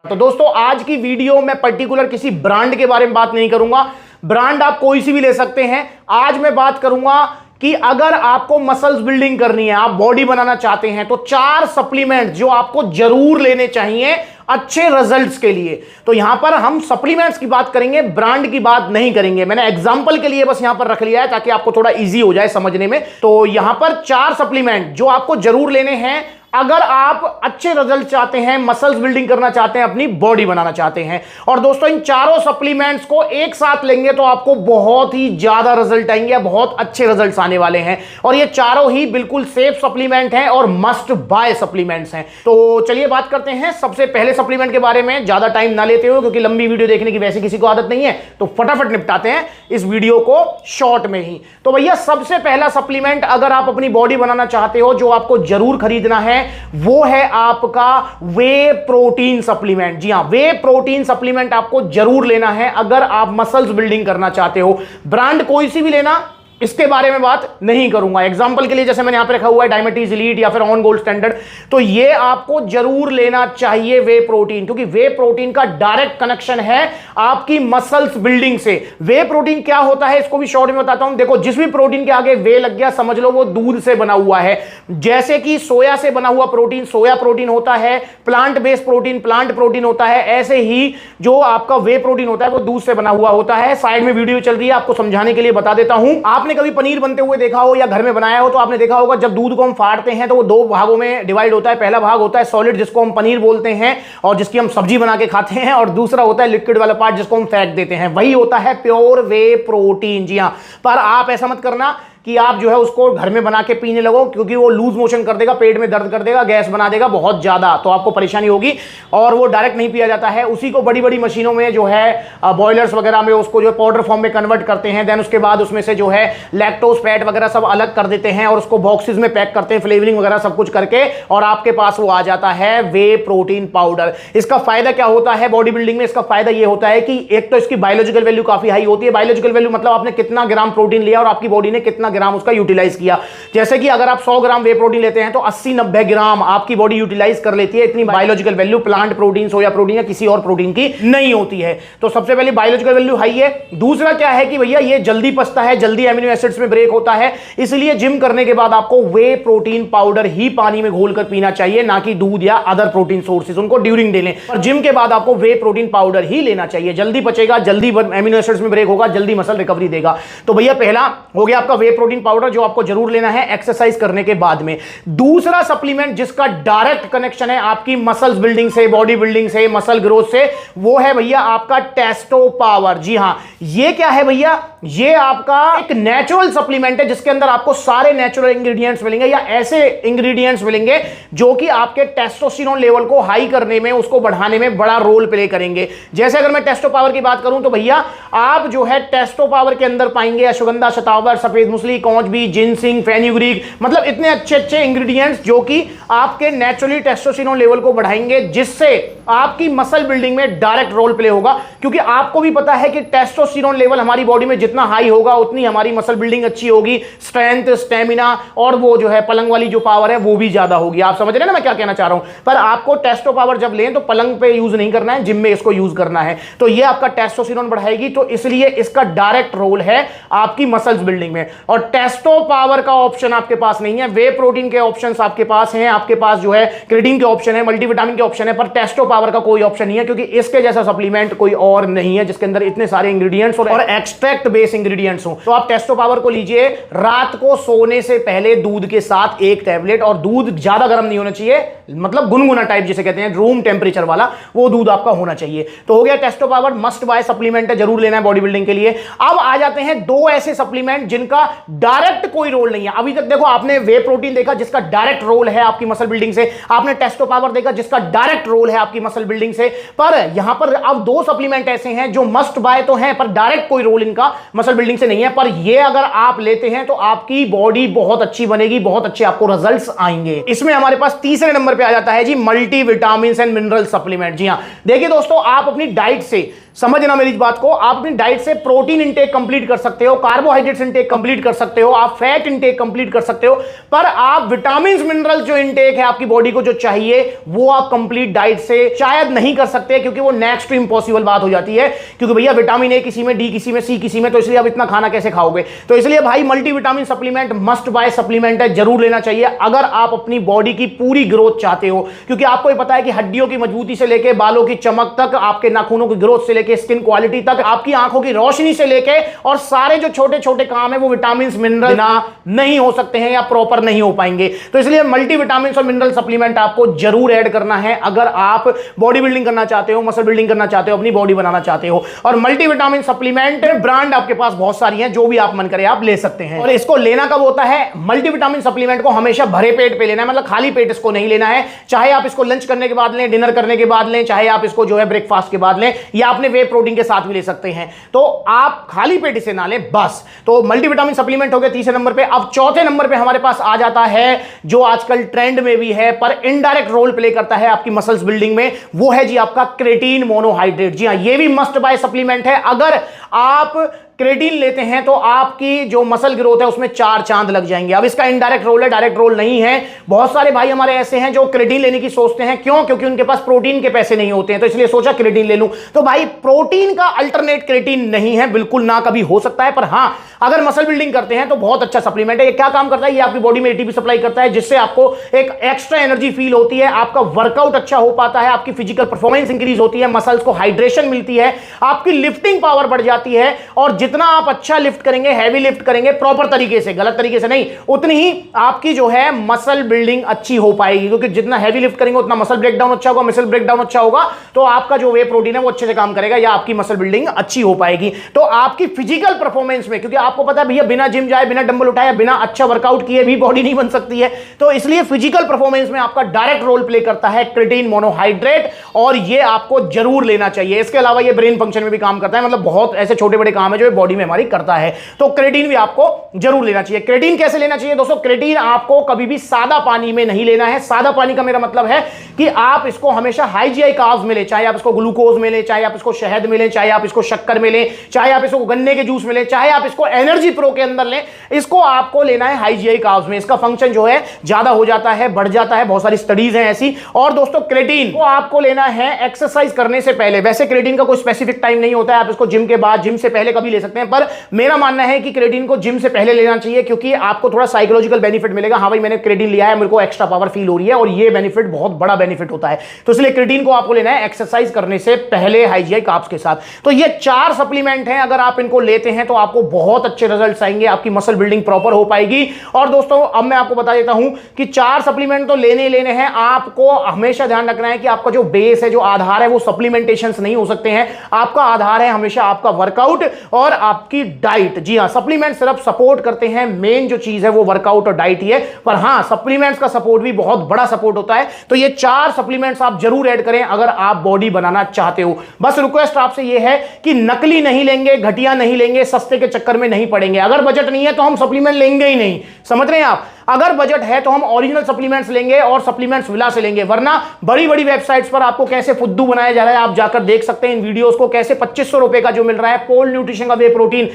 तो दोस्तों आज की वीडियो में पर्टिकुलर किसी ब्रांड के बारे में बात नहीं करूंगा। ब्रांड आप कोई सी भी ले सकते हैं। आज मैं बात करूंगा कि अगर आपको मसल्स बिल्डिंग करनी है, आप बॉडी बनाना चाहते हैं, तो 4 सप्लीमेंट जो आपको जरूर लेने चाहिए अच्छे रिजल्ट्स के लिए। तो यहां पर हम सप्लीमेंट्स की बात करेंगे, ब्रांड की बात नहीं करेंगे। मैंने एग्जांपल के लिए बस यहां पर रख लिया है ताकि आपको थोड़ा इजी हो जाए समझने में। तो यहां पर 4 सप्लीमेंट जो आपको जरूर लेने हैं अगर आप अच्छे रिजल्ट चाहते हैं, मसल्स बिल्डिंग करना चाहते हैं, अपनी बॉडी बनाना चाहते हैं। और दोस्तों इन चारों सप्लीमेंट्स को एक साथ लेंगे तो आपको बहुत ही ज्यादा रिजल्ट आएंगे, बहुत अच्छे रिजल्ट्स आने वाले हैं। और ये चारों ही बिल्कुल सेफ सप्लीमेंट हैं और मस्ट बाय सप्लीमेंट्स हैं। तो चलिए बात करते हैं सबसे पहले सप्लीमेंट के बारे में। ज्यादा टाइम ना लेते हो क्योंकि लंबी वीडियो देखने की वैसे किसी को आदत नहीं है, तो फटाफट निपटाते हैं इस वीडियो को शॉर्ट में ही। तो भैया सबसे पहला सप्लीमेंट अगर आप अपनी बॉडी बनाना चाहते हो जो आपको जरूर खरीदना है वो है आपका वे प्रोटीन सप्लीमेंट। जी हां, वे प्रोटीन सप्लीमेंट आपको जरूर लेना है अगर आप मसल्स बिल्डिंग करना चाहते हो। ब्रांड कोई सी भी लेना, इसके बारे में बात नहीं करूंगा। एग्जांपल के लिए जैसे मैंने यहां पे रखा हुआ है डायमेटीज एलीट या फिर ऑन गोल्ड स्टैंडर्ड, तो ये आपको जरूर लेना चाहिए वे प्रोटीन, क्योंकि वे प्रोटीन का डायरेक्ट कनेक्शन है आपकी मसल्स बिल्डिंग से। वे प्रोटीन क्या होता है इसको भी शॉर्ट में बताता हूं। देखो, जिस भी प्रोटीन के आगे वे लग गया समझ लो वो दूध से बना हुआ है। जैसे कि सोया से बना हुआ प्रोटीन सोया प्रोटीन होता है, plant based protein plant protein होता है, ऐसे ही जो आपका वे प्रोटीन होता है वो दूध से बना हुआ होता है। साइड में वीडियो चल रही है, आपको समझाने के लिए बता देता हूं। आपने कभी पनीर बनते हुए देखा हो या घर में बनाया हो तो आपने देखा होगा जब दूध को हम फाड़ते हैं तो वो 2 भागों में डिवाइड होता है। पहला भाग होता है सॉलिड जिसको हम पनीर बोलते हैं और जिसकी हम सब्जी बना के खाते हैं, और दूसरा होता है लिक्विड वाला पार्ट जिसको हम फेंक देते हैं, वही होता है प्योर वे प्रोटीन। जी हां, पर आप ऐसा मत करना कि आप जो है उसको घर में बना के पीने लगो, क्योंकि वो लूज मोशन कर देगा, पेट में दर्द कर देगा, गैस बना देगा बहुत ज्यादा, तो आपको परेशानी होगी। और वो डायरेक्ट नहीं पिया जाता है, उसी को बड़ी बड़ी मशीनों में जो है बॉयलर्स वगैरह में उसको जो पाउडर फॉर्म में कन्वर्ट करते हैं। देन उसके बाद उसमें से जो है लैक्टोज फैट वगैरह सब अलग कर देते हैं और उसको बॉक्सेस में पैक करते हैं, फ्लेवरिंग वगैरह सब कुछ करके, और आपके पास वो आ जाता है वे प्रोटीन पाउडर। इसका फायदा क्या होता है बॉडी बिल्डिंग में? इसका फायदा ये होता है कि एक तो इसकी बायोलॉजिकल वैल्यू काफी हाई होती है। बायोलॉजिकल वैल्यू मतलब आपने कितना ग्राम प्रोटीन लिया और आपकी बॉडी ने कितना ग्राम उसका यूटिलाइज किया। जैसे कि अगर आप 100 ग्राम वे प्रोटीन लेते हैं तो 80-90 ग्राम आपकी बॉडी यूटिलाइज कर लेती है। इतनी biological value plant protein soya protein या किसी और प्रोटीन की नहीं होती है। तो सबसे पहले बायोलॉजिकल वैल्यू हाई है। दूसरा क्या है कि भैया ये जल्दी पचता है, जल्दी एमिनो एसिड्स में ब्रेक होता है, इसलिए जिम करने के बाद आपको वे प्रोटीन पाउडर ही पानी में घोलकर पीना चाहिए, ना कि दूध या अदर प्रोटीन सोर्सेज, उनको ड्यूरिंग डे लें। और जिम के बाद आपको वे प्रोटीन पाउडर ही लेना चाहिए। जल्दी पचेगा, जल्दी एमिनो एसिड्स में ब्रेक होगा, जल्दी मसल रिकवरी देगा। तो भैया पहला हो गया आपका वे प्रोटीन पाउडर जो आपको जरूर लेना है एक्सरसाइज करने के बाद में। दूसरा सप्लीमेंट जिसका डायरेक्ट कनेक्शन है आपकी मसल्स बिल्डिंग से, बॉडी बिल्डिंग से, मसल ग्रोथ से, वो है भैया आपका टेस्टो पावर। जी हां, ये क्या है भैया? ये आपका एक नेचुरल सप्लीमेंट है जिसके अंदर आपको सारे नेचुरल इंग्रेडिएंट्स मिलेंगे या ऐसे इंग्रेडिएंट्स मिलेंगे जो कि आपके टेस्टोस्टेरोन लेवल को हाई करने में, उसको बढ़ाने में बड़ा रोल प्ले करेंगे। जैसे अगर मैं टेस्टो पावर की बात करूं तो भैया आप जो है टेस्टो पावर के अंदर पाएंगे अश्वगंधा, शतावर, सफेद मूसली, कौच बीज, जिनसिंग, फेन्यूग्रीक, मतलब इतने अच्छे अच्छे इंग्रेडिएंट्स जो कि आपके नेचुरली टेस्टोस्टेरोन लेवल को बढ़ाएंगे, जिससे आपकी मसल बिल्डिंग में डायरेक्ट रोल प्ले होगा। क्योंकि आपको भी पता है कि टेस्टोस्टेरोन लेवल हमारी बॉडी में जितना हाई होगा उतनी हमारी मसल बिल्डिंग अच्छी होगी, स्ट्रेंथ, स्टेमिना और वो जो है पलंग वाली जो पावर है वो भी ज्यादा होगी। आप समझ रहे हैं ना मैं क्या कहना चाह रहा हूं? पर आपको टेस्टो पावर जब लें तो पलंग पे यूज नहीं करना है, जिम में इसको यूज करना है। तो ये आपका टेस्टोस्टेरोन बढ़ाएगी, तो इसलिए इसका डायरेक्ट रोल है आपकी मसल्स बिल्डिंग में। और टेस्टो पावर का ऑप्शन आपके पास नहीं है, वे प्रोटीन के ऑप्शंस आपके पास हैं, आपके पास जो है क्रेटीन के ऑप्शन है, मल्टीविटामिन के ऑप्शन है, पर टेस्टो पावर का कोई ऑप्शन नहीं है, क्योंकि इसके जैसा सप्लीमेंट कोई और नहीं है जिसके अंदर इतने सारे इंग्रेडिएंट्स और एक्सट्रैक्ट बेस इंग्रेडिएंट्स हो। तो आप टेस्टो पावर को लीजिए, रात को सोने से पहले दूध के साथ 1 टैबलेट, और दूध ज्यादा गर्म नहीं होना चाहिए, मतलब गुनगुना टाइप जिसे कहते हैं, रूम टेम्परेचर वाला वो दूध आपका होना चाहिए। तो हो गया Testo power, must buy supplement है, जरूर लेना है बॉडी बिल्डिंग के लिए। अब आ जाते हैं 2 ऐसे सप्लीमेंट जिनका डायरेक्ट कोई रोल नहीं है। अभी तक देखो आपने वे प्रोटीन देखा जिसका डायरेक्ट रोल है आपकी मसल बिल्डिंग से, आपने टेस्टो पावर देखा जिसका डायरेक्ट रोल है आपकी मसल बिल्डिंग से, पर यहां पर अब 2 सप्लीमेंट ऐसे हैं जो मस्ट बाय तो हैं पर डायरेक्ट कोई रोल इनका मसल बिल्डिंग से नहीं है, पर ये अगर आप लेते हैं तो आपकी बॉडी बहुत अच्छी बनेगी, बहुत अच्छे आपको रिजल्ट्स आएंगे। इसमें हमारे पास तीसरे नंबर पे आ जाता है जी multi vitamin and mineral supplement. जी हां, देखिए दोस्तों, आप अपनी डाइट से समझना मेरी बात को। आप अपनी डाइट से प्रोटीन इंटेक कंप्लीट कर सकते हो, कार्बोहाइड्रेट्स इंटेक कंप्लीट कर सकते हो, आप फैट इंटेक कंप्लीट कर सकते हो, पर आप विटामिन मिनरल जो इंटेक है आपकी बॉडी को जो चाहिए वो आप कंप्लीट डाइट से शायद नहीं कर सकते, क्योंकि वो नेक्स्ट टू इम्पॉसिबल बात हो जाती है। क्योंकि भैया विटामिन ए किसी में, डी किसी में, सी किसी में, तो इसलिए आप इतना खाना कैसे खाओगे। तो इसलिए भाई multivitamin supplement must buy supplement है, जरूर लेना चाहिए अगर आप अपनी बॉडी की पूरी ग्रोथ चाहते हो। क्योंकि आपको ही पता है कि हड्डियों की मजबूती से लेके बालों की चमक तक, आपके नाखूनों की ग्रोथ से लेके स्किन क्वालिटी तक, आपकी आंखों की रोशनी से लेके और सारे जो छोटे छोटे काम है वो विटामिन मिनरल नहीं हो सकते हैं या प्रॉपर नहीं हो पाएंगे। तो इसलिए मल्टीविटामिन और मिनरल सप्लीमेंट आपको जरूर ऐड करना है अगर आप बॉडी बिल्डिंग करना चाहते हो, मसल बिल्डिंग करना चाहते हो, अपनी बॉडी बनाना चाहते हो। और मल्टीविटामिन सप्लीमेंट ब्रांड आपके पास बहुत सारी हैं, जो भी आप मन करे आप ले सकते हैं। और इसको लेना कब होता है? मल्टीविटामिन सप्लीमेंट को हमेशा भरे पेट पे लेना है, मतलब खाली पेट इसको नहीं लेना है। चाहे आप इसको लंच करने के बाद लें, डिनर करने के बाद लें, चाहे आप इसको जो है ब्रेकफास्ट के बाद लें, या अपने वे प्रोटीन के साथ भी ले सकते हैं। तो आप खाली पेट इसे ना लें बस। तो मल्टीविटामिन सप्लीमेंट हो गया तीसरे नंबर पे। अब चौथे नंबर पे हमारे पास आ जाता है जो आजकल ट्रेंड में भी है पर इनडायरेक्ट रोल प्ले करता है आपकी मसल्स बिल्डिंग में, वो है जी आपका क्रेटीन मोनोहाइड्रेट। जी हां, ये भी मस्ट बाय सप्लीमेंट है। अगर आप क्रेटीन लेते हैं तो आपकी जो मसल ग्रोथ है उसमें 4 चांद लग जाएंगे। अब इसका इनडायरेक्ट रोल है, डायरेक्ट रोल नहीं है। बहुत सारे भाई हमारे ऐसे हैं जो क्रेटीन लेने की सोचते हैं, क्यों? क्योंकि उनके पास प्रोटीन के पैसे नहीं होते हैं, तो इसलिए सोचा क्रेटीन ले लूं। तो भाई प्रोटीन का अल्टरनेट क्रेटीन नहीं है, बिल्कुल ना, कभी हो सकता है। पर हां, अगर मसल बिल्डिंग करते हैं तो बहुत अच्छा सप्लीमेंट है। ये क्या काम करता है? ये आपकी बॉडी में एटीपी सप्लाई करता है, जिससे आपको एक एक्स्ट्रा एनर्जी फील होती है, आपका वर्कआउट अच्छा हो पाता है, आपकी फिजिकल परफॉर्मेंस इंक्रीज होती है, मसल्स को हाइड्रेशन मिलती है, आपकी लिफ्टिंग पावर बढ़ जाती है। और जितना आप अच्छा लिफ्ट करेंगे, हैवी लिफ्ट करेंगे प्रॉपर तरीके से, गलत तरीके से नहीं, उतनी ही आपकी जो है मसल बिल्डिंग अच्छी हो पाएगी। क्योंकि जितना हैवी लिफ्ट करेंगे उतना मसल ब्रेकडाउन अच्छा होगा, मसल ब्रेकडाउन अच्छा होगा तो आपका जो वे प्रोटीन है वो अच्छे से काम करेगा, या आपकी मसल बिल्डिंग अच्छी हो पाएगी। तो आपकी फिजिकल परफॉर्मेंस में, क्योंकि आपको पता है भैया बिना जिम जाए, बिना डंबल उठाए, बिना अच्छा वर्कआउट किए भी बॉडी नहीं बन सकती है, तो इसलिए फिजिकल परफॉर्मेंस में आपका डायरेक्ट रोल प्ले करता है क्रेटीन मोनोहाइड्रेट, और ये आपको जरूर लेना चाहिए। इसके अलावा ये ब्रेन फंक्शन में भी काम करता है, मतलब बहुत ऐसे छोटे बड़े काम है जो बॉडी में हमारी करता है। तो क्रेटीन भी आपको जरूर लेना चाहिए। क्रेटीन कैसे लेना चाहिए दोस्तों? क्रेटीन आपको कभी भी सादा पानी में नहीं लेना है। सादा पानी का मेरा मतलब है कि आप इसको हमेशा हाई जीआई कार्ब्स में लें, चाहे आप इसको ग्लूकोज में लें, चाहे आप इसको शहद में लें, चाहे आप इसको शक्कर में लें, चाहे आप इसको गन्ने के जूस में लें, चाहे आप इसको एनर्जी प्रो के अंदर लें, इसको आपको लेना है हाई जीआई कार्ब्स में। इसका फंक्शन जो है ज्यादा हो जाता है, बढ़ जाता है, बहुत सारी स्टडीज हैं ऐसी। और दोस्तों क्रेटीन को आपको लेना है एक्सरसाइज करने से पहले। वैसे क्रेटीन का कोई स्पेसिफिक टाइम नहीं होता है, आप इसको जिम के बाद, जिम से पहले कभी ले सकते हैं, पर मेरा मानना है कि क्रेटीन को जिम से पहले लेना चाहिए, क्योंकि आपको थोड़ा साइकोलॉजिकल बेनिफिट मिलेगा। हाँ भाई मैंने क्रेटीन लिया है, मेरे को एक्स्ट्रा पावर फील हो रही है, और ये बेनिफिट बहुत बड़ा बेनिफिट होता है। तो इसलिए क्रेटीन को आपको लेना है एक्सरसाइज करने से पहले हाई जीआई कार्ब्स के साथ। तो ये 4 सप्लीमेंट हैं, अगर आप इनको लेते हैं तो आपको बहुत अच्छे रिजल्ट्स आएंगे, आपकी मसल बिल्डिंग प्रॉपर हो पाएगी। और दोस्तों अब मैं आपको बता देता हूं कि 4 सप्लीमेंट तो लेने हैं। आपको हमेशा ध्यान रखना है कि आपका जो बेस है, जो आधार है, वो सप्लीमेंटेशंस नहीं हो सकते हैं। आपका आधार है हमेशा आपका वर्कआउट और आपकी डाइट। जी हां, सप्लीमेंट सिर्फ सपोर्ट करते हैं, मेन जो चीज है वो वर्कआउट और डाइट ही है। पर हां, सप्लीमेंट्स का सपोर्ट भी बहुत बड़ा सपोर्ट होता है। तो ये 4 सप्लीमेंट्स आप जरूर ऐड करें अगर आप बॉडी बनाना चाहते हो। बस रिक्वेस्ट आपसे ये है कि नकली नहीं लेंगे, घटिया नहीं लेंगे, सस्ते के चक्कर में नहीं पड़ेंगे। अगर बजट नहीं है तो हम सप्लीमेंट लेंगे ही नहीं, समझ रहे हैं आप? अगर बजट है तो हम ओरिजिनल सप्लीमेंट्स लेंगे और सप्लीमेंट्स विला से लेंगे, वरना बड़ी बड़ी वेबसाइट्स पर आपको कैसे फुद्दू बनाया जा रहा है आप जाकर देख सकते हैं इन वीडियोस को। कैसे 2500 रुपए का जो मिल रहा है पोल न्यूट्रिशन का वे प्रोटीन,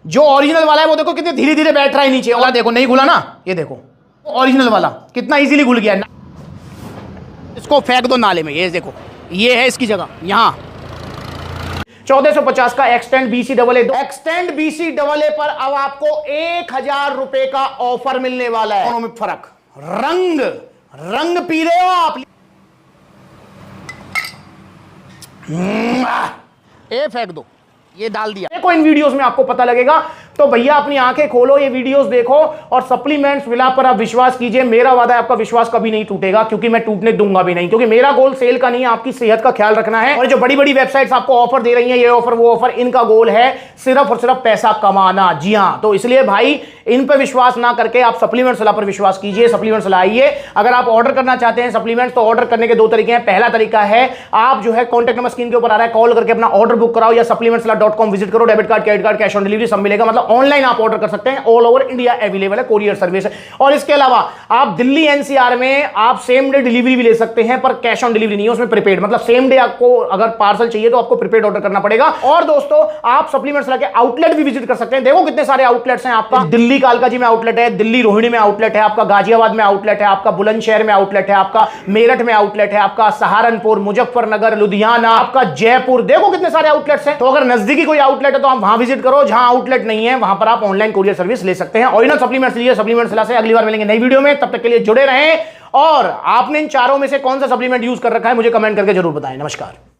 जो ओरिजिनल वाला है वो देखो कितने धीरे धीरे बैठ रहा है नीचे, और देखो नहीं घुला ना, ये देखो ओरिजिनल वाला कितना इजीली घुल गया। इसको फेंक दो नाले में, ये देखो ये है इसकी जगह यहां। 1450 का extend BC double A, extend BC double A पर अब आपको 1000 रुपए का ऑफर मिलने वाला है। दोनों में फर्क, रंग पी रहे हो आप, ए फेंक दो, ये डाल दिया। देखो इन वीडियोस में आपको पता लगेगा। तो भैया अपनी आंखें खोलो, ये वीडियोस देखो और सप्लीमेंट्स विला पर आप विश्वास कीजिए। मेरा वादा है आपका विश्वास कभी नहीं टूटेगा, क्योंकि मैं टूटने दूंगा भी नहीं, क्योंकि मेरा गोल सेल का नहीं है, आपकी सेहत का ख्याल रखना है। और जो बड़ी बड़ी वेबसाइट्स आपको ऑफर दे रही हैं, ये ऑफर वो ऑफर, इनका गोल है सिर्फ और सिर्फ पैसा कमाना। जी हाँ, तो इसलिए भाई इन पर विश्वास ना करके आप सप्लीमेंट्स विला पर विश्वास कीजिए, सप्लीमेंट्स लाइए। अगर आप ऑर्डर करना चाहते हैं सप्लीमेंट्स तो ऑर्डर करने के 2 तरीके हैं। पहला तरीका है आप जो है कॉन्टैक्ट नंबर स्क्रीन के ऊपर आ रहा है, कॉल करके अपना ऑर्डर बुक कराओ, या supplementsvilla.com विजिट करो, debit card, credit card, cash on delivery सब मिलेगा। मतलब ऑनलाइन आप ऑर्डर कर सकते हैं, ऑल ओवर इंडिया अवेलेबल है कोरियर सर्विस। और इसके अलावा आप दिल्ली एनसीआर में आप सेम डे डिलीवरी भी ले सकते हैं, पर कैश ऑन डिलीवरी नहीं है उसमें, प्रीपेड, मतलब सेम डे आपको अगर पार्सल चाहिए तो आपको प्रीपेड ऑर्डर करना पड़ेगा। और दोस्तों आप सप्लीमेंट्स के आउटलेट भी विजिट कर सकते हैं। देखो कितने सारे आउटलेट्स हैं आपका, दिल्ली कालकाजी में आउटलेट है, दिल्ली रोहिणी में आउटलेट है, आपका गाजियाबाद में आउटलेट है, आपका बुलंदशहर में आउटलेट है, आपका मेरठ में आउटलेट है, आपका सहारनपुर, मुजफ्फरनगर, लुधियाना, आपका जयपुर, देखो कितने सारे आउटलेट्स हैं। तो अगर नजदीकी कोई आउटलेट है तो आप वहां विजिट करो, जहां आउटलेट नहीं है वहां पर आप ऑनलाइन कोरियर सर्विस ले सकते हैं। ऑरिजिनल सप्लीमेंट्स लीजिए सप्लीमेंट्स से। अगली बार मिलेंगे नई वीडियो में, तब तक के लिए जुड़े रहें। और आपने इन चारों में से कौन सा सप्लीमेंट यूज कर रखा है मुझे कमेंट करके जरूर बताएं। नमस्कार।